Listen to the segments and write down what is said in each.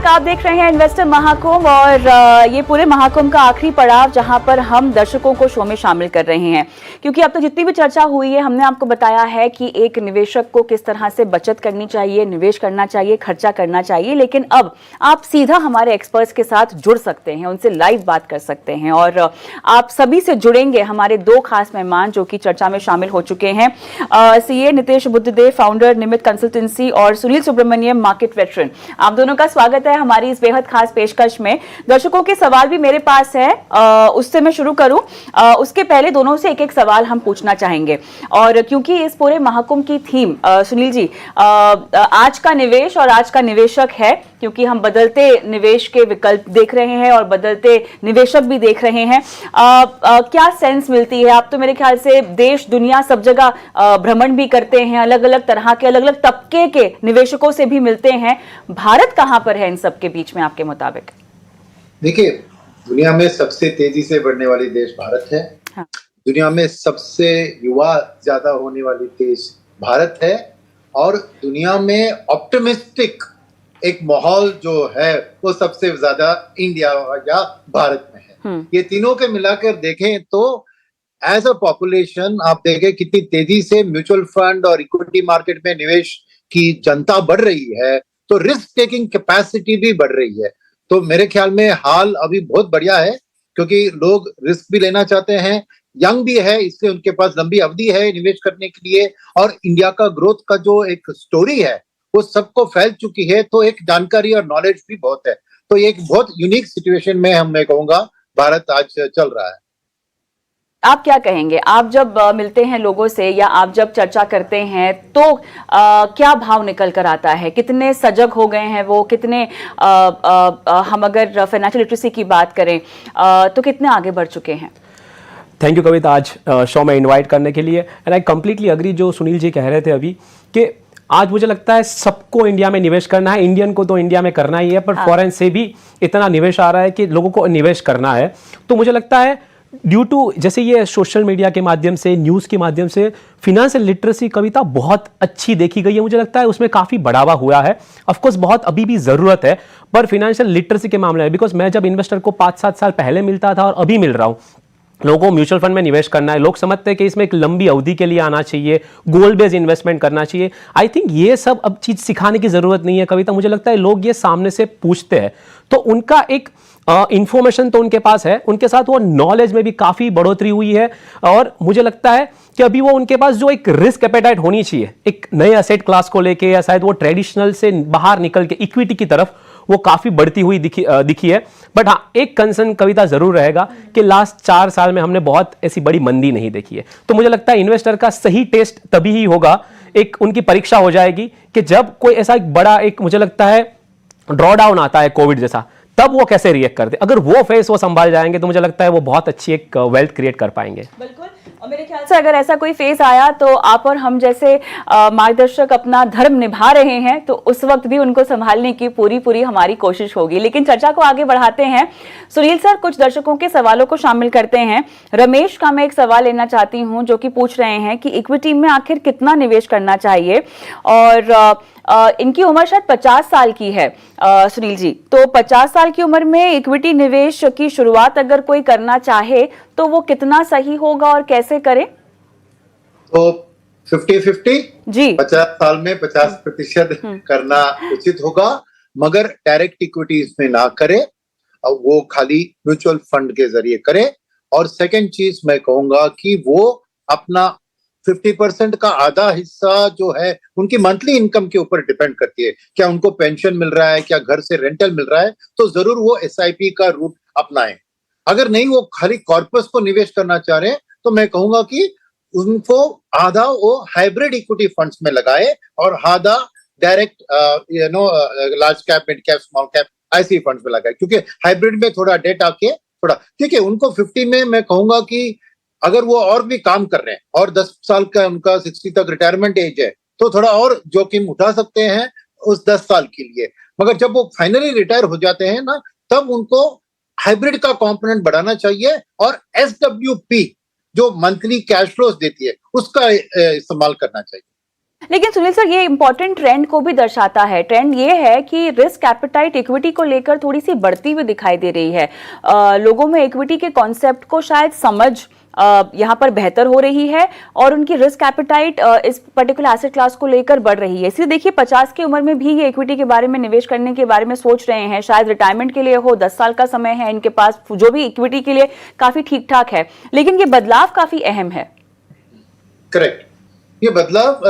Back. आप देख रहे हैं इन्वेस्टर महाकुंभ और ये पूरे महाकुंभ का आखिरी पड़ाव जहां पर हम दर्शकों को शो में शामिल कर रहे हैं, क्योंकि अब तक जितनी भी चर्चा हुई है हमने आपको बताया है कि एक निवेशक को किस तरह से बचत करनी चाहिए, निवेश करना चाहिए, खर्चा करना चाहिए। लेकिन अब आप सीधा हमारे एक्सपर्ट्स के साथ जुड़ सकते हैं, उनसे लाइव बात कर सकते हैं और आप सभी से जुड़ेंगे हमारे दो खास मेहमान जो कि चर्चा में शामिल हो चुके हैं। सीए नितेश बुद्धदेव, फाउंडर निमित कंसल्टेंसी, और सुनील सुब्रमण्यम, मार्केट वेटरन। आप दोनों का स्वागत है हमारी इस बेहद खास पेशकश में। दर्शकों के सवाल भी मेरे पास है, उससे मैं शुरू करूं। उसके पहले दोनों से एक एक सवाल हम पूछना चाहेंगे, और क्योंकि इस पूरे महाकुंभ की थीम सुनील जी आज का निवेश और आज का निवेशक है, क्योंकि हम बदलते निवेश के विकल्प देख रहे हैं और बदलते निवेशक भी देख रहे हैं। क्या सेंस मिलती है? आप तो मेरे ख्याल से देश दुनिया सब जगह भ्रमण भी करते हैं, अलग अलग तरह के अलग अलग तबके के निवेशकों से भी मिलते हैं। भारत कहां पर है इन सब के बीच में आपके मुताबिक? देखिए, दुनिया में सबसे तेजी से बढ़ने वाली देश भारत है। हाँ। दुनिया में सबसे युवा ज्यादा होने वाली देश भारत है, और दुनिया में ऑप्टिमिस्टिक एक माहौल जो है वो सबसे ज्यादा इंडिया या भारत में है। ये तीनों के मिलाकर देखें तो एज अ पॉपुलेशन आप देखें कितनी तेजी से म्यूचुअल फंड और इक्विटी मार्केट में निवेश की जनता बढ़ रही है, तो रिस्क टेकिंग कैपेसिटी भी बढ़ रही है। तो मेरे ख्याल में हाल अभी बहुत बढ़िया है, क्योंकि लोग रिस्क भी लेना चाहते हैं, यंग भी है, इसलिए उनके पास लंबी अवधि है निवेश करने के लिए, और इंडिया का ग्रोथ का जो एक स्टोरी है वो सबको फैल चुकी है, तो एक जानकारी और नॉलेज भी बहुत है। तो ये एक बहुत यूनिक सिचुएशन में मैं कहूंगा भारत आज चल रहा है। आप क्या कहेंगे? आप जब मिलते हैं लोगों से या आप जब चर्चा करते हैं तो क्या भाव निकल कर आता है? कितने सजग हो गए हैं वो? कितने हम अगर फाइनेंशियल लिटरेसी की बात करें तो कितने आगे बढ़ चुके हैं? थैंक यू कविता, आज शो में इनवाइट करने के लिए। एंड आई कंप्लीटली अग्री जो सुनील जी कह रहे थे अभी, कि आज मुझे लगता है सबको इंडिया में निवेश करना है। इंडियन को तो इंडिया में करना ही है, पर फॉरेन से भी इतना निवेश आ रहा है कि लोगों को निवेश करना है। तो मुझे लगता है ड्यू टू जैसे ये सोशल मीडिया के माध्यम से, न्यूज़ के माध्यम से फिनेंशियल लिटरेसी कविता बहुत अच्छी देखी गई है। मुझे लगता है उसमें काफ़ी बढ़ावा हुआ है। ऑफकोर्स बहुत अभी भी ज़रूरत है, पर फिनेंशियल लिटरेसी के मामले में, बिकॉज मैं जब इन्वेस्टर को 5-7 साल पहले मिलता था और अभी मिल रहा हूँ, लोगों को म्यूचुअल फंड में निवेश करना है, लोग समझते हैं कि इसमें एक लंबी अवधि के लिए आना चाहिए, गोल बेस्ड इन्वेस्टमेंट करना चाहिए। आई थिंक ये सब अब चीज़ सिखाने की ज़रूरत नहीं है कविता। मुझे लगता है लोग ये सामने से पूछते हैं, तो उनका एक इंफॉर्मेशन तो उनके पास है, उनके साथ वो नॉलेज में भी काफ़ी बढ़ोतरी हुई है। और मुझे लगता है कि अभी वो उनके पास जो एक रिस्क एपेटाइट होनी चाहिए एक नए एसेट क्लास को लेके, या शायद वो ट्रेडिशनल से बाहर निकल के इक्विटी की तरफ वो काफ़ी बढ़ती हुई दिखी है। बट हाँ, एक कंसर्न कविता ज़रूर रहेगा कि लास्ट 4 साल में हमने बहुत ऐसी बड़ी मंदी नहीं देखी है। तो मुझे लगता है इन्वेस्टर का सही टेस्ट तभी ही होगा, एक उनकी परीक्षा हो जाएगी कि जब कोई ऐसा एक बड़ा एक मुझे लगता है ड्रॉ डाउन आता है कोविड जैसा, तब वो कैसे रिएक्ट करते। अगर वो फेस वो संभाल जाएंगे तो मुझे लगता है वो बहुत अच्छी एक वेल्थ क्रिएट कर पाएंगे। बिल्कुल, और मेरे ख्याल से अगर ऐसा कोई फेस आया तो आप और हम जैसे मार्गदर्शक अपना धर्म निभा रहे हैं, तो उस वक्त भी उनको संभालने की पूरी हमारी कोशिश होगी। लेकिन चर्चा को आगे बढ़ाते हैं। सुनील सर, कुछ दर्शकों के सवालों को शामिल करते हैं। रमेश का मैं एक सवाल लेना चाहती हूं, जो कि पूछ रहे हैं कि इक्विटी में आखिर कितना निवेश करना चाहिए, और इनकी उम्र शायद 50 साल की है। सुनील जी, तो 50 साल की उम्र में इक्विटी निवेश की शुरुआत अगर कोई करना चाहे तो वो कितना सही होगा और कैसे करे? तो 50-50 जी, 50 साल में 50% करना उचित होगा, मगर डायरेक्ट इक्विटीज में ना करे, वो खाली म्यूचुअल फंड के जरिए करे। और सेकंड चीज मैं कहूंगा कि वो अपना 50% का आधा हिस्सा जो है उनकी मंथली इनकम के ऊपर डिपेंड करती है। क्या उनको पेंशन मिल रहा है, क्या घर से रेंटल मिल रहा है, तो जरूर वो एसआईपी का रूट अपनाएं। अगर नहीं, वो खाली कॉर्पस को निवेश करना चाह रहे हैं, तो मैं कहूंगा कि उनको आधा वो हाइब्रिड इक्विटी फंड्स में लगाए और आधा direct large cap, mid cap, small cap ऐसे फंड्स में लगाए, क्योंकि हाइब्रिड में थोड़ा डेट आके थोड़ा ठीक है। उनको 50 में मैं कहूंगा कि अगर वो और भी काम कर रहे हैं और 10 साल का उनका 60 तक रिटायरमेंट एज है, तो थोड़ा और जोखिम उठा सकते हैं उस 10 साल के लिए। मगर जब वो फाइनली रिटायर हो जाते हैं ना, तब उनको हाइब्रिड का कंपोनेंट बढ़ाना चाहिए, और SWP जो मंथली कैश फ्लोज देती है उसका इस्तेमाल करना चाहिए। लेकिन सुनील सर, ये इंपॉर्टेंट ट्रेंड को भी दर्शाता है। ट्रेंड ये है कि रिस्क एपेटाइट इक्विटी को लेकर थोड़ी सी बढ़ती हुई दिखाई दे रही है। लोगों में इक्विटी के कॉन्सेप्ट को शायद समझ यहाँ पर बेहतर हो रही है और उनकी रिस्क एपेटाइट इस पर्टिकुलर एसेट क्लास को लेकर बढ़ रही है। इसलिए देखिए 50 की उम्र में भी ये इक्विटी के बारे में, निवेश करने के बारे में सोच रहे हैं। शायद रिटायरमेंट के लिए हो, 10 साल का समय है इनके पास, जो भी इक्विटी के लिए काफी ठीक ठाक है। लेकिन ये बदलाव काफी अहम है। करेक्ट। ये बदलाव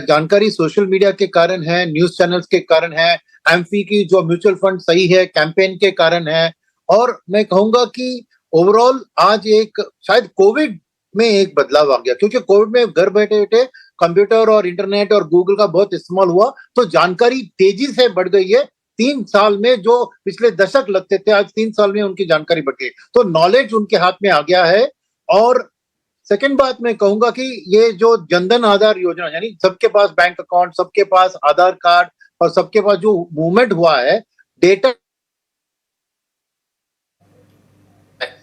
जानकारी सोशल मीडिया के कारण है, न्यूज चैनल्स के कारण है, एमफी की जो म्यूचुअल फंड सही है कैंपेन के कारण है, और मैं कहूंगा कि ओवरऑल आज एक शायद कोविड में एक बदलाव आ गया, क्योंकि कोविड में घर बैठे बैठे कंप्यूटर और इंटरनेट और गूगल का बहुत इस्तेमाल हुआ, तो जानकारी तेजी से बढ़ गई है। 3 साल में जो पिछले दशक लगते थे, आज 3 साल में उनकी जानकारी बढ़ गई, तो नॉलेज उनके हाथ में आ गया है। और सेकेंड बात मैं कहूंगा कि ये जो जनधन आधार योजना, यानी सबके पास बैंक अकाउंट, सबके पास आधार कार्ड और सबके पास जो मूवमेंट हुआ है डेटा,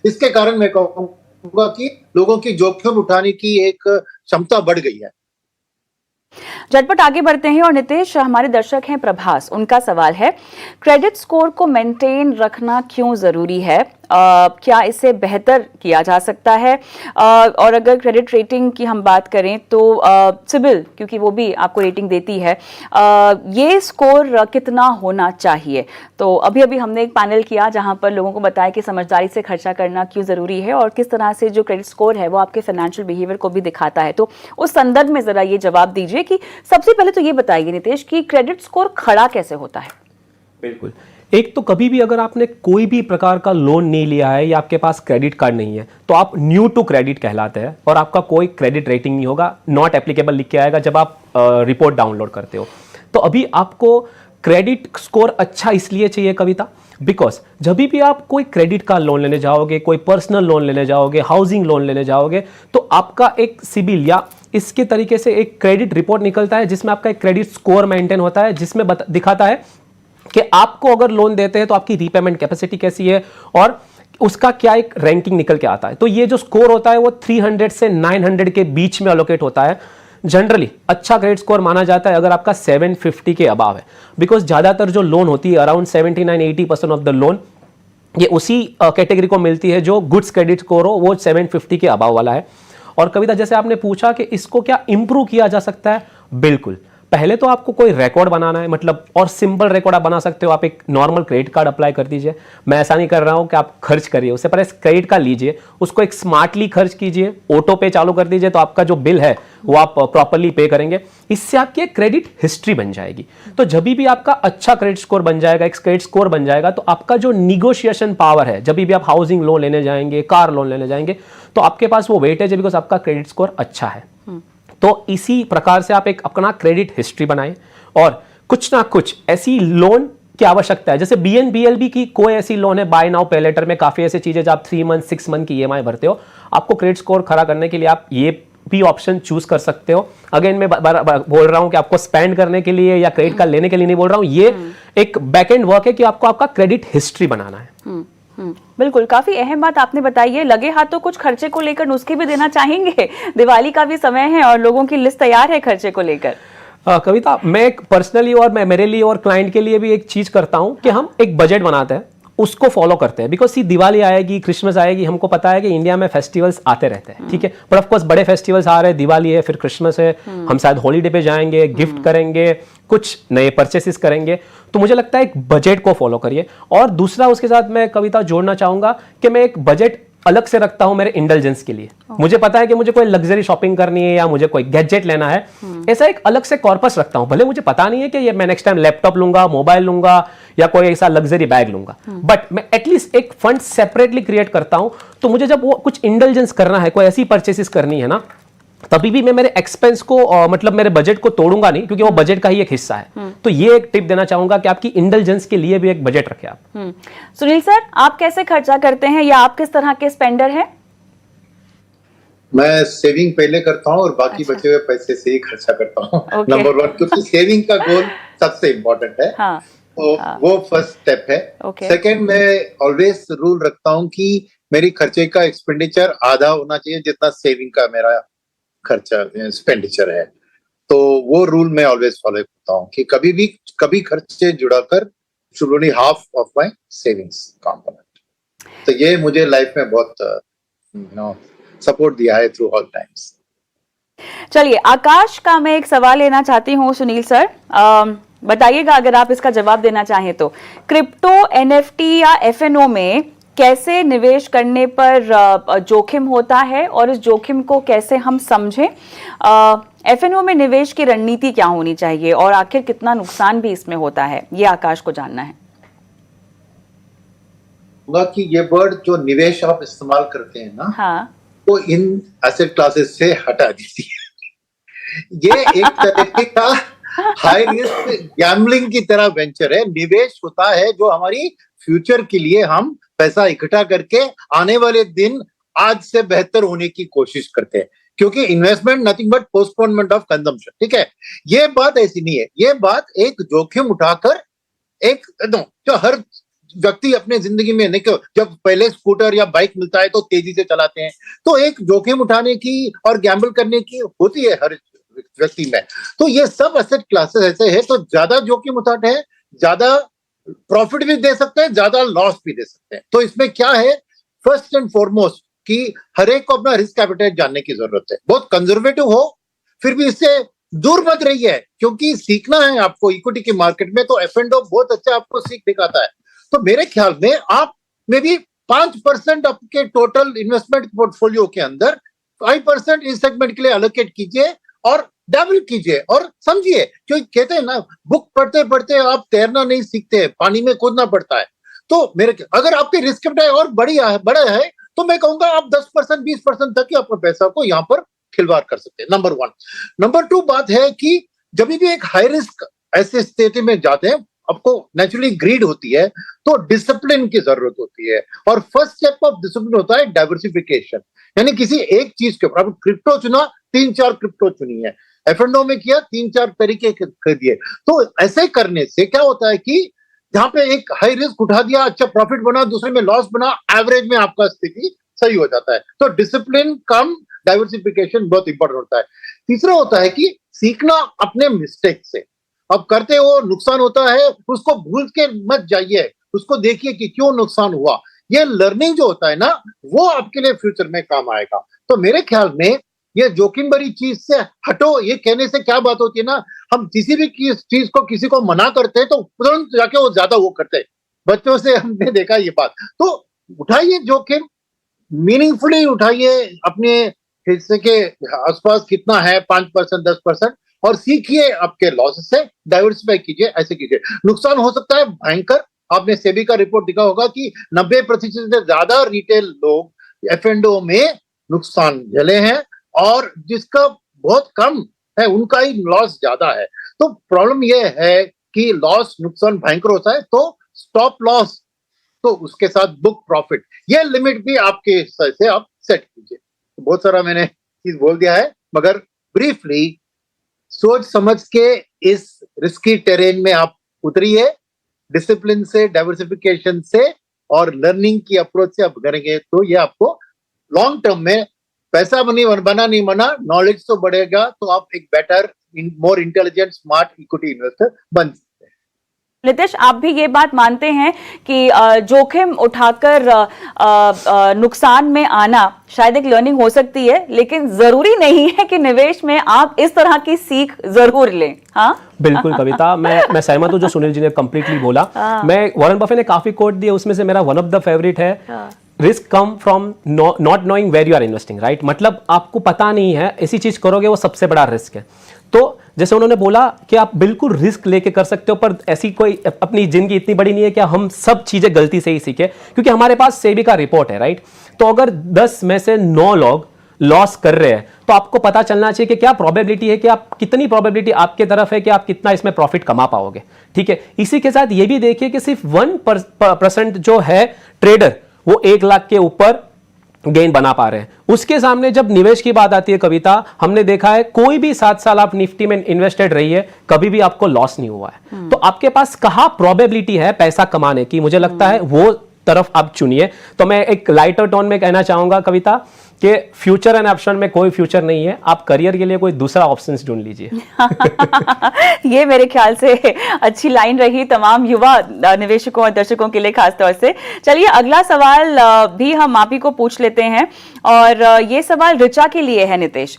इसके कारण मैं कहूंगा कि लोगों की जोखिम उठाने की एक क्षमता बढ़ गई है। झटपट आगे बढ़ते हैं और नितेश, हमारे दर्शक हैं प्रभास, उनका सवाल है क्रेडिट स्कोर को मेंटेन रखना क्यों जरूरी है? क्या इसे बेहतर किया जा सकता है? और अगर क्रेडिट रेटिंग की हम बात करें तो सिबिल, क्योंकि वो भी आपको रेटिंग देती है, ये स्कोर कितना होना चाहिए? तो अभी अभी हमने एक पैनल किया जहां पर लोगों को बताया कि समझदारी से खर्चा करना क्यों जरूरी है और किस तरह से जो क्रेडिट स्कोर है वो आपके फाइनेंशियल बिहेवियर को भी दिखाता है। तो उस संदर्भ में जरा ये जवाब दीजिए कि सबसे पहले तो ये बताइए नितेश कि क्रेडिट स्कोर खड़ा कैसे होता है? बिल्कुल। एक तो कभी भी अगर आपने कोई भी प्रकार का लोन नहीं लिया है या आपके पास क्रेडिट कार्ड नहीं है तो आप न्यू टू क्रेडिट कहलाते हैं और आपका कोई क्रेडिट रेटिंग नहीं होगा, नॉट एप्लीकेबल लिख के आएगा जब आप रिपोर्ट डाउनलोड करते हो। तो अभी आपको क्रेडिट स्कोर अच्छा इसलिए चाहिए कविता, बिकॉज जब भी आप कोई क्रेडिट कार्ड लोन लेने जाओगे, कोई पर्सनल लोन लेने जाओगे, हाउसिंग लोन लेने जाओगे, तो आपका एक सिबिल या इसके तरीके से एक क्रेडिट रिपोर्ट निकलता है जिसमें आपका एक क्रेडिट स्कोर मेंटेन होता है, जिसमें दिखाता है कि आपको अगर लोन देते हैं तो आपकी रीपेमेंट कैपेसिटी कैसी है और उसका क्या एक रैंकिंग निकल के आता है। तो ये जो स्कोर होता है वो 300 से 900 के बीच में अलोकेट होता है। जनरली अच्छा क्रेडिट स्कोर माना जाता है अगर आपका 750 के अबाव है, बिकॉज ज्यादातर जो लोन होती है अराउंड 79-80% ऑफ द लोन ये उसी कैटेगरी को मिलती है जो गुड्स क्रेडिट स्कोर हो वो 750 के अबाव वाला है। और कविता, जैसे आपने पूछा कि इसको क्या इंप्रूव किया जा सकता है, बिल्कुल। पहले तो आपको कोई रिकॉर्ड बनाना है, मतलब और सिंपल रिकॉर्ड आप बना सकते हो, आप एक नॉर्मल क्रेडिट कार्ड अप्लाई कर दीजिए। मैं ऐसा नहीं कर रहा हूं कि आप खर्च करिए, उससे पहले क्रेडिट कार्ड लीजिए, उसको एक स्मार्टली खर्च कीजिए, ऑटो पे चालू कर दीजिए, तो आपका जो बिल है वो आप प्रॉपर्ली पे करेंगे। इससे आपकी एक क्रेडिट हिस्ट्री बन जाएगी। तो जब भी आपका अच्छा क्रेडिट स्कोर बन जाएगा, एक क्रेडिट स्कोर बन जाएगा, तो आपका जो निगोशिएशन पावर है, जब भी आप हाउसिंग लोन लेने जाएंगे, कार लोन लेने जाएंगे, तो आपके पास वो वेटेज है बिकॉज आपका क्रेडिट स्कोर अच्छा है। तो इसी प्रकार से आप एक अपना क्रेडिट हिस्ट्री बनाएं और कुछ ना कुछ ऐसी लोन की आवश्यकता है, जैसे BNBLB की कोई ऐसी लोन है बाय नाउ पे लेटर में, काफी ऐसी चीजें जो आप 3 मंथ 6 मंथ की EMI भरते हो, आपको क्रेडिट स्कोर खड़ा करने के लिए आप ये भी ऑप्शन चूज कर सकते हो। अगेन मैं बोल रहा हूं कि आपको स्पेंड करने के लिए या क्रेडिट कार्ड लेने के लिए नहीं बोल रहा हूं, ये एक बैकएंड वर्क है कि आपको आपका क्रेडिट हिस्ट्री बनाना है। बिल्कुल, काफी अहम बात आपने बताई है। लगे हाथ तो कुछ खर्चे को लेकर नुस्खे भी देना चाहेंगे, दिवाली का भी समय है और लोगों की लिस्ट तैयार है खर्चे को लेकर। कविता, मैं पर्सनली और मैं मेरे लिए और क्लाइंट के लिए भी एक चीज करता हूं कि हम एक बजट बनाते हैं, उसको फॉलो करते हैं। बिकॉज सी दिवाली आएगी, क्रिसमस आएगी, हमको पता है कि इंडिया में फेस्टिवल्स आते रहते हैं, ठीक है, पर ऑफ कोर्स बड़े फेस्टिवल्स आ रहे हैं, दिवाली है, फिर क्रिसमस है, हम शायद हॉलीडे पे जाएंगे, गिफ्ट करेंगे, कुछ नए परचेसेस करेंगे। तो मुझे लगता है एक बजट को फॉलो करिए। और दूसरा उसके साथ मैं कविता जोड़ना चाहूंगा कि मैं एक बजट अलग से रखता हूं मेरे इंडल्जेंस के लिए। मुझे पता है कि मुझे कोई लग्जरी शॉपिंग करनी है या मुझे कोई गैजेट लेना है, ऐसा एक अलग से कॉर्पस रखता हूं। भले मुझे पता नहीं है कि ये मैं नेक्स्ट टाइम लैपटॉप लूंगा, मोबाइल लूंगा या कोई ऐसा लग्जरी बैग लूंगा, बट मैं एटलीस्ट एक फंड सेपरेटली क्रिएट करता हूं। तो मुझे जब वो कुछ इंडल्जेंस करना है, कोई ऐसी परचेसेस करनी है ना, तभी भी मैं मेरे एक्सपेंस को मतलब मेरे बजट को तोड़ूंगा नहीं, क्योंकि वो बजट का ही एक हिस्सा है। तो ये एक टिप देना चाहूंगा कि आपकी इंडल्जेंस के लिए भी एक बजट रखें आप। सुनील सर, आप कैसे खर्चा करते हैं या आप किस तरह के स्पेंडर हैं? मैं सेविंग पहले करता हूँ और बाकी बचे हुए पैसे से ही खर्चा करता हूँ। नंबर 1, क्योंकि सेविंग का गोल सबसे इम्पोर्टेंट है। हाँ, तो वो फर्स्ट स्टेप है। सेकंड, मैं ऑलवेज रूल रखता हूँ कि मेरी खर्चे का एक्सपेंडिचर आधा होना चाहिए जितना सेविंग का मेरा खर्चा एक्सपेंडिचर है। तो वो रूल मैं ऑलवेज फॉलो करता हूँ कि कभी खर्च से जुड़ा कर should only half of my savings component. तो ये मुझे लाइफ में बहुत सपोर्ट दिया है थ्रू ऑल टाइम्स। चलिए, आकाश का मैं एक सवाल लेना चाहती हूँ सुनील सर, बताइएगा अगर आप इसका जवाब देना चाहें तो। क्रिप्टो, एनएफटी या एफएनओ में कैसे निवेश करने पर जोखिम होता है और इस जोखिम को कैसे हम समझें? एफएनओ में निवेश की रणनीति क्या होनी चाहिए और आखिर कितना नुकसान भी इसमें होता है, ये आकाश को जानना है। कि ये वर्ड जो निवेश आप इस्तेमाल करते हैं ना, हाँ, तो इन एसेट क्लासेस से हटा दीजिए। ये एक तरह का हाई रिस्क गैम्बलिंग की तरह वेंचर है। निवेश होता है जो हमारी फ्यूचर के लिए हम पैसा इकट्ठा करके आने वाले दिन आज से बेहतर होने की कोशिश करते हैं, क्योंकि investment nothing but postponement of consumption. ठीक है, ये बात ऐसी नहीं है। ये बात एक जोखिम उठाकर जो हर व्यक्ति अपने जिंदगी में नहीं, जब पहले स्कूटर या बाइक मिलता है तो तेजी से चलाते हैं, तो एक जोखिम उठाने की और गैम्बल करने की होती है हर व्यक्ति में। तो ये सब एसेट क्लासेस ऐसे है, तो ज्यादा जोखिम उठाते हैं, ज्यादा प्रॉफिट भी दे सकते हैं, ज्यादा लॉस भी दे सकते हैं। तो इसमें क्या है, फर्स्ट एंड फॉरमोस्ट कि हर एक को अपना रिस्क एपेटाइट जानने की जरूरत है। बहुत कंजर्वेटिव हो, फिर भी इससे दूर मत रहिए, क्योंकि सीखना है आपको इक्विटी के मार्केट में। तो एफ&ओ बहुत अच्छा आपको सीख दिखाता है। तो मेरे ख्याल में आप में भी 5% आपके टोटल इन्वेस्टमेंट पोर्टफोलियो के अंदर 5% इस सेगमेंट के लिए एलोकेट कीजिए और डबल कीजिए और समझिए। क्योंकि कहते हैं ना, बुक पढ़ते पढ़ते आप तैरना नहीं सीखते, पानी में कूदना पड़ता है। तो अगर आपकी रिस्क और बड़ा है तो मैं कहूंगा आप 10% 20% तक ही अपने पैसा को यहाँ पर खिलवाड़ कर सकते हैं। नंबर 1। नंबर 2 बात है कि जब भी एक हाई रिस्क ऐसे स्थिति में जाते हैं, आपको नेचुरली ग्रीड होती है, तो डिसिप्लिन की जरूरत होती है। और फर्स्ट स्टेप ऑफ डिसिप्लिन होता है डाइवर्सिफिकेशन, यानी किसी एक चीज के ऊपर। आप क्रिप्टो चुना, 3-4 क्रिप्टो चुनी है, एफ&ओ में किया, 3-4 तरीके खरीदिए। तो ऐसे करने से क्या होता है कि जहां पे एक हाई रिस्क उठा दिया, अच्छा प्रॉफिट बना, दूसरे में लॉस बना, एवरेज में आपका स्थिति सही हो जाता है। तो डिसिप्लिन कम डाइवर्सिफिकेशन बहुत इंपॉर्टेंट होता है। तीसरा होता है कि सीखना अपने मिस्टेक से। अब करते हो, नुकसान होता है, उसको भूल के मत जाइए, उसको देखिए कि क्यों नुकसान हुआ। ये लर्निंग जो होता है ना, वो आपके लिए फ्यूचर में काम आएगा। तो मेरे ख्याल में ये जोखिम भरी चीज से हटो, ये कहने से क्या बात होती है ना, हम किसी भी चीज को किसी को मना करते हैं तो तुरंत जाके वो ज्यादा वो करते हैं। बच्चों से हमने देखा ये बात। तो उठाइए जोखिम, मीनिंगफुली उठाइए, अपने हिस्से के आसपास कितना है, 5% 10%, और सीखिए आपके लॉस से, डाइवर्सिफाई कीजिए, ऐसे कीजिए। नुकसान हो सकता है भयंकर। आपने सेबी का रिपोर्ट दिखा होगा कि 90% से ज्यादा रिटेल लोग एफ&ओ में नुकसान झेले हैं, और जिसका बहुत कम है उनका ही लॉस ज्यादा है। तो प्रॉब्लम यह है कि लॉस, नुकसान भयंकर होता है, तो स्टॉप लॉस, तो उसके साथ बुक प्रॉफिट, ये लिमिट भी आपके हिस्से से आप सेट कीजिए। तो बहुत सारा मैंने चीज बोल दिया है, मगर ब्रीफली सोच समझ के इस रिस्की टेरेन में आप उतरिए, डिसिप्लिन से, डाइवर्सिफिकेशन से और लर्निंग की अप्रोच से आप करेंगे तो ये आपको लॉन्ग टर्म में पैसा बना नहीं बना, नॉलेज तो बढ़ेगा, तो आप एक better, more intelligent, smart equity investor बन सकते हैं। नितिश, आप भी ये बात मानते हैं कि जोखिम उठाकर नुकसान में आना शायद एक लर्निंग हो सकती है, लेकिन जरूरी नहीं है कि निवेश में आप इस तरह की सीख जरूर लें? हाँ, बिल्कुल कविता, मैं सहमत हूँ जो सुनील जी ने कंप्लीटली बोला। मैं वॉरेन बफे ने काफी कोट दिए, उसमें से मेरा वन ऑफ द फेवरेट है, risk come from not knowing where you are investing, right? मतलब आपको पता नहीं है, ऐसी चीज करोगे वो सबसे बड़ा रिस्क है। तो जैसे उन्होंने बोला कि आप बिल्कुल रिस्क लेके कर सकते हो, पर ऐसी कोई अपनी जिंदगी इतनी बड़ी नहीं है कि हम सब चीजें गलती से ही सीखे, क्योंकि हमारे पास सेबी का रिपोर्ट है, राइट? तो अगर 10 में से 9 लोग लॉस कर रहे हैं, तो आपको पता चलना चाहिए कि क्या प्रोबेबिलिटी है, कि आप कितनी प्रोबेबिलिटी आपके तरफ है कि आप कितना इसमें प्रॉफिट कमा पाओगे। ठीक है, इसी के साथ ये भी देखिए कि सिर्फ 1% जो है ट्रेडर, वो 1 लाख के ऊपर गेन बना पा रहे हैं। उसके सामने जब निवेश की बात आती है कविता, हमने देखा है कोई भी 7 साल आप निफ्टी में इन्वेस्टेड रही है, कभी भी आपको लॉस नहीं हुआ है। तो आपके पास कहां प्रोबेबिलिटी है पैसा कमाने की, मुझे लगता है वो तरफ आप चुनिए। तो मैं एक लाइटर टोन में कहना चाहूंगा कविता कि फ्यूचर एंड ऑप्शन में कोई फ्यूचर नहीं है, आप करियर के लिए कोई दूसरा ऑप्शन ढूंढ लीजिए। ये मेरे ख्याल से अच्छी लाइन रही तमाम युवा निवेशकों और दर्शकों के लिए खास तौर से। चलिए अगला सवाल भी हम आप ही को पूछ लेते हैं और ये सवाल ऋचा के लिए है नीतीश।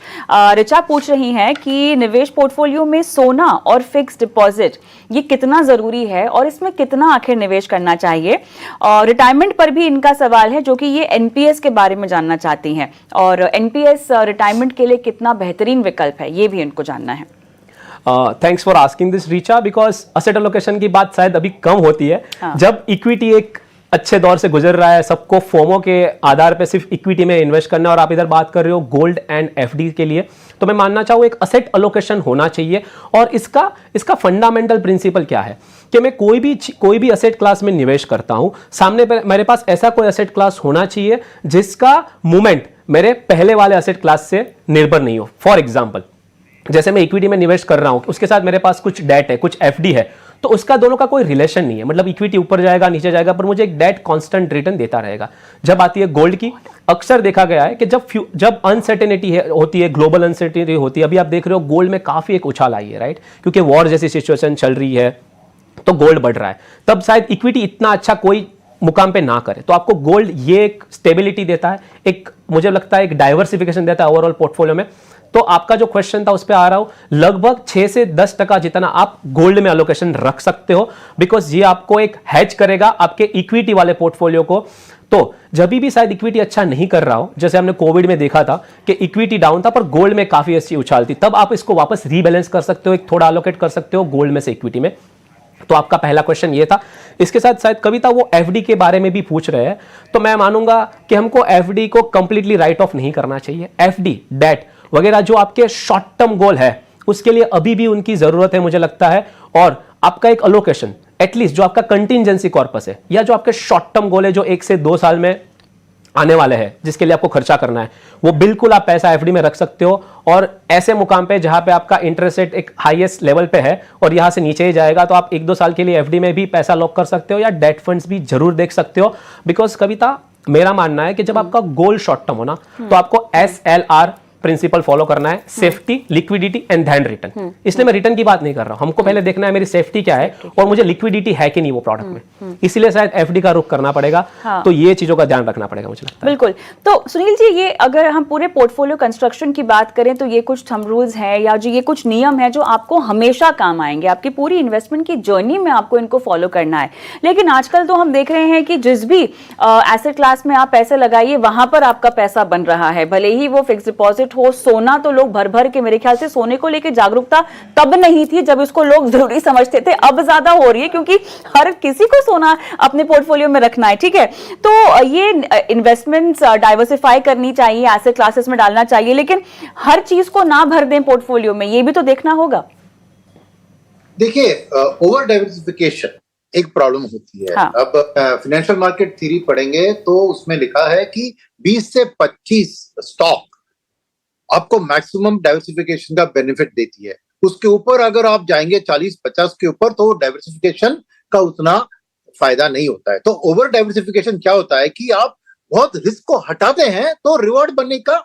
ऋचा पूछ रही हैं कि निवेश पोर्टफोलियो में सोना और फिक्स डिपॉजिट ये कितना जरूरी है और इसमें कितना आखिर निवेश करना चाहिए, और रिटायरमेंट पर भी इनका सवाल है जो कि ये एनपीएस के बारे में जानना चाहती हैं और एनपीएस रिटायरमेंट के लिए कितना बेहतरीन विकल्प है ये भी इनको जानना है। Thanks for asking this Richa, because asset allocation की बात शायद अभी कम होती है। जब इक्विटी एक अच्छे दौर से गुजर रहा है, सबको फोमो के आधार पे सिर्फ इक्विटी में इन्वेस्ट करना है, और आप इधर बात कर रहे हो गोल्ड एंड एफडी के लिए, तो मैं मानना चाहूँ एक असेट एलोकेशन होना चाहिए। और इसका फंडामेंटल प्रिंसिपल क्या है कि मैं कोई भी असेट क्लास में निवेश करता हूं, सामने पर मेरे पास ऐसा कोई असेट क्लास होना चाहिए जिसका मूवमेंट मेरे पहले वाले असेट क्लास से निर्भर नहीं हो। फॉर एग्जाम्पल, जैसे मैं इक्विटी में निवेश कर रहा हूं, उसके साथ मेरे पास कुछ डेट है, कुछ एफडी है, तो उसका दोनों का कोई रिलेशन नहीं है। मतलब इक्विटी ऊपर जाएगा नीचे जाएगा, पर मुझे एक डेट कांस्टेंट रिटर्न देता रहेगा। जब आती है गोल्ड की, अक्सर देखा गया है कि जब अनसर्टेनिटी होती है, ग्लोबल अनसर्टेनिटी होती है, अभी आप देख रहे हो गोल्ड में काफी एक उछाल आई है, राइट, क्योंकि वॉर जैसी सिचुएशन चल रही है तो गोल्ड बढ़ रहा है। तब शायद इक्विटी इतना अच्छा कोई मुकाम पे ना करे, तो आपको गोल्ड ये एक स्टेबिलिटी देता है, एक मुझे लगता है एक डाइवर्सिफिकेशन देता है ओवरऑल पोर्टफोलियो में। तो आपका जो क्वेश्चन था उस पर आ रहा हूं, लगभग 6 से 10% जितना आप गोल्ड में एलोकेशन रख सकते हो, बिकॉज ये आपको एक हेज करेगा आपके इक्विटी वाले पोर्टफोलियो को। तो जब भी शायद इक्विटी अच्छा नहीं कर रहा हो, जैसे हमने कोविड में देखा था कि इक्विटी डाउन था पर गोल्ड में काफी अच्छी उछाल थी, तब आप इसको वापस रीबैलेंस कर सकते हो, एक थोड़ा एलोकेट कर सकते हो गोल्ड में से इक्विटी में। तो आपका पहला क्वेश्चन ये था। इसके साथ शायद कविता वो एफडी के बारे में भी पूछ रहे हैं, तो मैं मानूंगा कि हमको एफडी को कंप्लीटली राइट ऑफ नहीं करना चाहिए। एफडी, डेट वगैरह जो आपके शॉर्ट टर्म गोल है, उसके लिए अभी भी उनकी जरूरत है मुझे लगता है। और आपका एक अलोकेशन एटलीस्ट जो आपका कंटिजेंसी कॉर्पस है या जो आपके शॉर्ट टर्म गोल है जो 1 से 2 साल में आने वाले हैं, जिसके लिए आपको खर्चा करना है, वो बिल्कुल आप पैसा एफडी में रख सकते हो। और ऐसे मुकाम पे जहां पे आपका इंटरेस्ट रेट एक हाईएस्ट लेवल पे है और यहां से नीचे ही जाएगा, तो आप 1-2 साल के लिए एफडी में भी पैसा लॉक कर सकते हो या डेट फंड्स भी जरूर देख सकते हो। बिकॉज कविता, मेरा मानना है कि जब आपका गोल शॉर्ट टर्म हो ना, तो आपको SLR प्रिंसिपल फॉलो करना है, सेफ्टी, लिक्विडिटी एंड धैन रिटर्न। इसलिए मैं रिटर्न की बात नहीं कर रहा हूं, हमको पहले देखना है मेरी सेफ्टी क्या है और मुझे लिक्विडिटी है कि नहीं वो प्रोडक्ट में, इसलिए शायद एफडी का रुख करना पड़ेगा। तो ये चीजों का ध्यान रखना पड़ेगा मुझे लगता है। बिल्कुल। तो सुनील जी, ये अगर हम पूरे पोर्टफोलियो कंस्ट्रक्शन की बात करें तो ये कुछ थंब रूल्स हैं या जो ये कुछ नियम है जो आपको हमेशा काम आएंगे, आपकी पूरी इन्वेस्टमेंट की जर्नी में आपको इनको फॉलो करना है। लेकिन आजकल तो हम देख रहे हैं कि जिस भी एसेट क्लास में आप पैसे लगाइए वहां पर आपका पैसा बन रहा है, भले ही वो फिक्स डिपॉजिट हो, सोना तो लोग भर भर के, मेरे ख्याल से सोने को लेकर जागरूकता तब नहीं थी जब इसको लोग जरूरी समझते थे, अब ज्यादा हो रही है क्योंकि हर किसी को सोना अपने पोर्टफोलियो में रखना है, ठीक है। तो ये इन्वेस्टमेंट्स डाइवर्सिफाई करनी चाहिए, एसेट क्लासेस में डालना चाहिए, लेकिन हर चीज को ना भर दें पोर्टफोलियो में, ये भी तो देखना होगा। देखिए, ओवर डाइवर्सिफिकेशन एक प्रॉब्लम होती है। हाँ। अब फाइनेंशियल मार्केट थ्योरी पढ़ेंगे तो उसमें लिखा है कि 20 से 25 स्टॉक आपको मैक्सिमम डाइवर्सिफिकेशन का बेनिफिट देती है। उसके ऊपर अगर आप जाएंगे 40-50 के ऊपर तो डाइवर्सिफिकेशन का उतना फायदा नहीं होता है। तो ओवर डाइवर्सिफिकेशन क्या होता है कि आप बहुत रिस्क को हटाते हैं तो रिवॉर्ड बनने का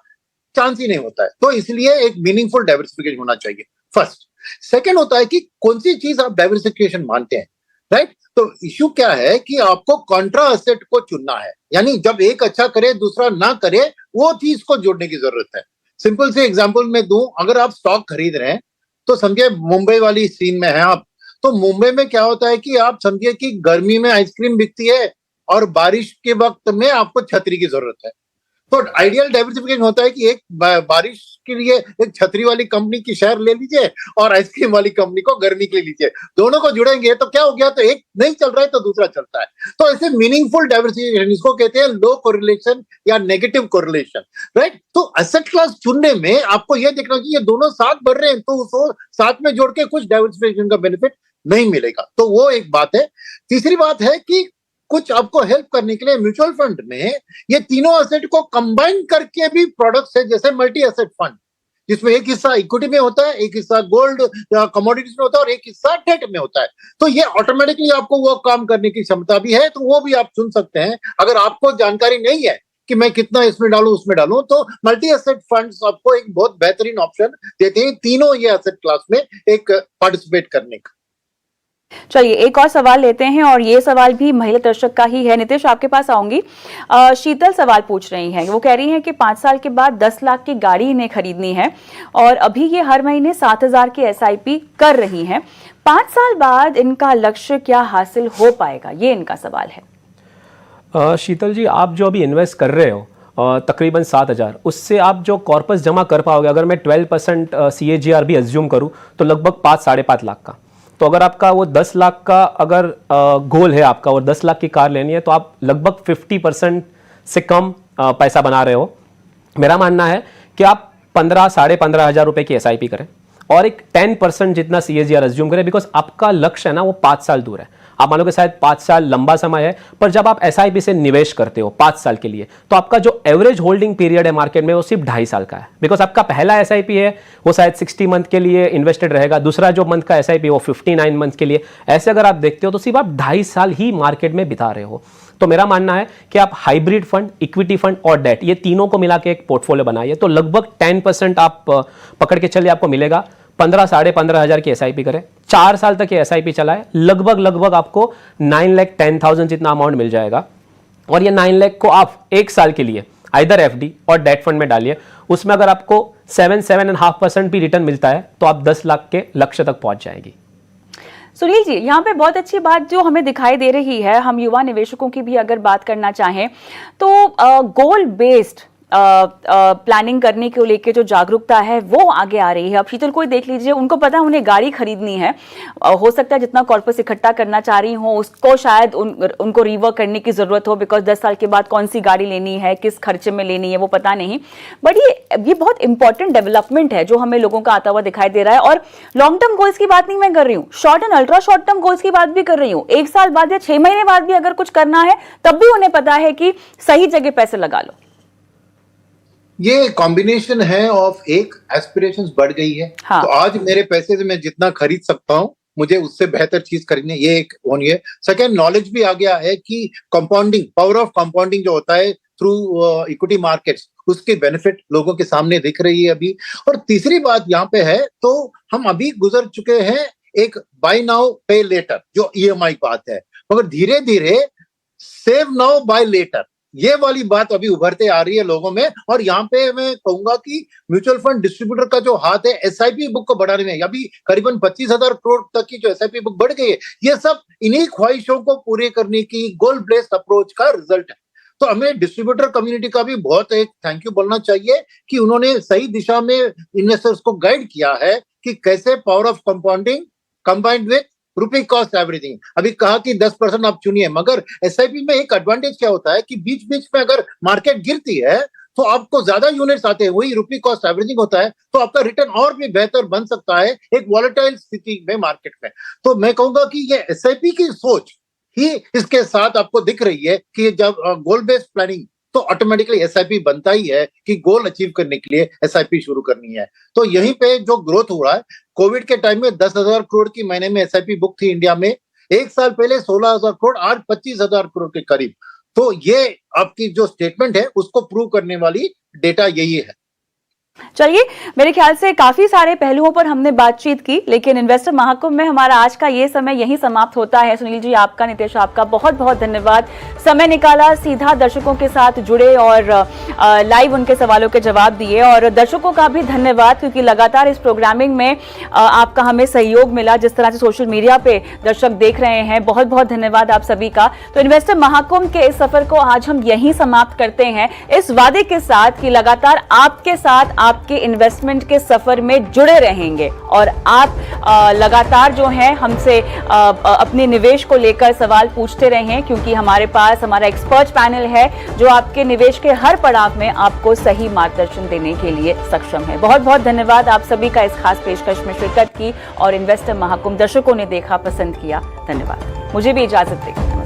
चांस ही नहीं होता है। तो इसलिए एक मीनिंगफुल डाइवर्सिफिकेशन होना चाहिए, फर्स्ट। सेकेंड होता है कि कौन सी चीज आप डाइवर्सिफिकेशन मानते हैं, राइट। तो इश्यू क्या है कि आपको कॉन्ट्रा एसेट को चुनना है, यानी जब एक अच्छा करे दूसरा ना करे, वो चीज को जोड़ने की जरूरत है। सिंपल से एग्जांपल में दूं, अगर आप स्टॉक खरीद रहे हैं तो समझिए मुंबई वाली सीन में है आप, तो मुंबई में क्या होता है कि आप समझिए कि गर्मी में आइसक्रीम बिकती है और बारिश के वक्त में आपको छतरी की जरूरत है। तो आइडियल डाइवर्सिफिकेशन होता है कि एक बारिश के लिए एक छतरी वाली कंपनी की शेयर ले लीजिए और आइसक्रीम वाली कंपनी को गर्मी के लिए लीजिए, दोनों को जुड़ेंगे तो क्या हो गया, तो एक नहीं चल रहा है तो दूसरा चलता है। तो ऐसे मीनिंगफुल डाइवर्सिफिकेशन, इसको कहते हैं लो कोरिलेशन या नेगेटिव कोरिलेशन, राइट। तो एसेट क्लास चुनने में आपको यह देखना चाहिए ये दोनों साथ बढ़ रहे हैं तो उसको साथ में जोड़ के कुछ डाइवर्सिफिकेशन का बेनिफिट नहीं मिलेगा, तो वो एक बात है। तीसरी बात है कि कुछ आपको हेल्प करने के लिए म्यूचुअल फंड में ये तीनों एसेट को कंबाइन करके भी प्रोडक्ट्स है, जैसे मल्टी एसेट फंड, जिसमें एक हिस्सा इक्विटी में होता है, एक हिस्सा गोल्ड या कमोडिटीज में होता है और एक हिस्सा डेट में होता है। तो ये ऑटोमेटिकली आपको वो काम करने की क्षमता भी है, तो वो भी आप चुन सकते हैं। अगर आपको जानकारी नहीं है कि मैं कितना इसमें डालूं उसमें डालूं, तो मल्टी एसेट फंड्स आपको एक बहुत बेहतरीन ऑप्शन देते हैं तीनों ये एसेट क्लास में एक पार्टिसिपेट करने का। चलिए एक और सवाल लेते हैं, और ये सवाल भी महिला दर्शक का ही है। नीतीश, आपके पास आऊंगी। शीतल सवाल पूछ रही हैं, वो कह रही हैं कि 5 साल के बाद 10 लाख की गाड़ी इन्हें खरीदनी है और अभी ये हर महीने 7,000 की SIP कर रही हैं। 5 साल बाद इनका लक्ष्य क्या हासिल हो पाएगा, ये इनका सवाल है। शीतल जी, आप जो अभी इन्वेस्ट कर रहे हो तकरीबन 7,000, उससे आप जो कॉर्पस जमा कर पाओगे, अगर मैं 12% CAGR भी एज्यूम करूं तो लगभग 5-5.5 लाख का। तो अगर आपका वो 10 लाख का अगर गोल है आपका और 10 लाख की कार लेनी है, तो आप लगभग 50% से कम पैसा बना रहे हो। मेरा मानना है कि आप 15-15.5 हज़ार रुपए की SIP करें और एक 10% जितना CAGR एज्यूम करें, बिकॉज आपका लक्ष्य है ना वो 5 साल दूर है। आप मान लो कि शायद 5 साल लंबा समय है, पर जब आप SIP से निवेश करते हो 5 साल के लिए, तो आपका जो एवरेज होल्डिंग पीरियड है मार्केट में वो सिर्फ 2.5 साल का है। बिकॉज आपका पहला SIP है वो शायद 60 मंथ के लिए इन्वेस्टेड रहेगा, दूसरा जो मंथ का SIP है वो 59 मंथ के लिए। ऐसे अगर आप देखते हो तो सिर्फ आप 2.5 साल ही मार्केट में बिता रहे हो। तो मेरा मानना है कि आप हाइब्रिड फंड, इक्विटी फंड और डेट, ये तीनों को मिला के एक पोर्टफोलियो बनाइए, तो लगभग 10% आप पकड़ के चलिए आपको मिलेगा। 15-15.5 हज़ार की SIP करें, 4 साल तक ये SIP चलाए, लगभग आपको 9,10,000 जितना अमाउंट मिल जाएगा। और ये 9 लाख को आप 1 साल के लिए आइदर FD और डेट फंड में डालिए, उसमें अगर आपको 7-7.5% भी रिटर्न मिलता है तो आप 10 लाख के लक्ष्य तक पहुंच जाएंगी। सुनील जी, यहाँ पे बहुत अच्छी बात जो हमें दिखाई दे रही है, हम युवा निवेशकों की भी अगर बात करना चाहें तो गोल बेस्ड प्लानिंग करने को लेके जो जागरूकता है वो आगे आ रही है। अब शीतल को ही देख लीजिए, उनको पता है उन्हें गाड़ी खरीदनी है, हो सकता है जितना कॉर्पस इकट्ठा करना चाह रही हो उसको शायद उनको रिवर्क करने की जरूरत हो, बिकॉज 10 साल के बाद कौन सी गाड़ी लेनी है, किस खर्चे में लेनी है वो पता नहीं। बट ये बहुत इंपॉर्टेंट डेवलपमेंट है जो हमें लोगों का आता हुआ दिखाई दे रहा है। और लॉन्ग टर्म गोल्स की बात नहीं मैं कर रही हूँ, short and ultra short term goals की बात भी कर रही हूँ। 1 साल बाद या 6 महीने बाद भी अगर कुछ करना है तब भी उन्हें पता है कि सही जगह पैसे लगा लो। ये कॉम्बिनेशन है ऑफ एक एस्पिरेशंस बढ़ गई है। हाँ। तो आज मेरे पैसे से मैं जितना खरीद सकता हूँ, मुझे उससे बेहतर चीज खरीदनी, ये एक होनी है। सेकंड, नॉलेज भी आ गया है कि कंपाउंडिंग, पावर ऑफ कंपाउंडिंग जो होता है थ्रू इक्विटी मार्केट्स, उसकी बेनिफिट लोगों के सामने दिख रही है अभी। और तीसरी बात यहाँ पे है, तो हम अभी गुजर चुके हैं एक बाय नाउ पे लेटर जो EMI बात है, मगर धीरे धीरे सेव नाउ बाय लेटर ये वाली बात अभी उभरते आ रही है लोगों में। और यहाँ पे मैं कहूंगा कि म्यूचुअल फंड डिस्ट्रीब्यूटर का जो हाथ है SIP बुक को बढ़ाने में, अभी करीबन 25,000 करोड़ तक की जो SIP बुक बढ़ गई है, ये सब इन्हीं ख्वाहिशों को पूरे करने की गोल बेस्ड अप्रोच का रिजल्ट है। तो हमें डिस्ट्रीब्यूटर कम्युनिटी का भी बहुत एक थैंक यू बोलना चाहिए कि उन्होंने सही दिशा में इन्वेस्टर्स को गाइड किया है कि कैसे power of compounding combined with rupee cost everything. अभी कहा कि 10% आप चुनिए, मगर SIP में एक एडवांटेज क्या होता है कि बीच बीच में अगर मार्केट गिरती है तो आपको ज्यादा यूनिट्स आते हैं, वही रुपी कॉस्ट एवरेजिंग होता है, तो आपका रिटर्न और भी बेहतर बन सकता है एक वॉलेटाइल स्थिति में मार्केट में। तो मैं कहूंगा कि ये SIP की सोच ही इसके साथ आपको दिख रही है कि जब गोल बेस्ड प्लानिंग, तो ऑटोमेटिकली SIP बनता ही है कि गोल अचीव करने के लिए SIP शुरू करनी है। तो यहीं पे जो ग्रोथ हो रहा है, कोविड के टाइम में 10,000 करोड़ की महीने में SIP बुक थी इंडिया में, 1 साल पहले 16,000 करोड़, आज 25,000 करोड़ के करीब। तो ये आपकी जो स्टेटमेंट है उसको प्रूव करने वाली डेटा यही है। चलिए, मेरे ख्याल से काफी सारे पहलुओं पर हमने बातचीत की, लेकिन इन्वेस्टर महाकुंभ में हमारा आज का ये समय यही समाप्त होता है। सुनील जी, आपका, नीतीश आपका बहुत बहुत धन्यवाद, समय निकाला, सीधा दर्शकों के साथ जुड़े और लाइव उनके सवालों के जवाब दिए। और दर्शकों का भी धन्यवाद, क्योंकि लगातार इस प्रोग्रामिंग में आपका हमें सहयोग मिला, जिस तरह से सोशल मीडिया पे दर्शक देख रहे हैं। बहुत बहुत धन्यवाद आप सभी का। तो इन्वेस्टर महाकुंभ के इस सफर को आज हम यहीं समाप्त करते हैं, इस वादे के साथ कि लगातार आपके साथ आपके इन्वेस्टमेंट के सफर में जुड़े रहेंगे और आप लगातार जो है हमसे अपने निवेश को लेकर सवाल पूछते रहें, क्योंकि हमारे पास हमारा एक्सपर्ट पैनल है जो आपके निवेश के हर पड़ाव में आपको सही मार्गदर्शन देने के लिए सक्षम है। बहुत बहुत धन्यवाद आप सभी का इस खास पेशकश में शिरकत की और इन्वेस्टर महाकुंभ दर्शकों ने देखा, पसंद किया। धन्यवाद। मुझे भी इजाजत दें।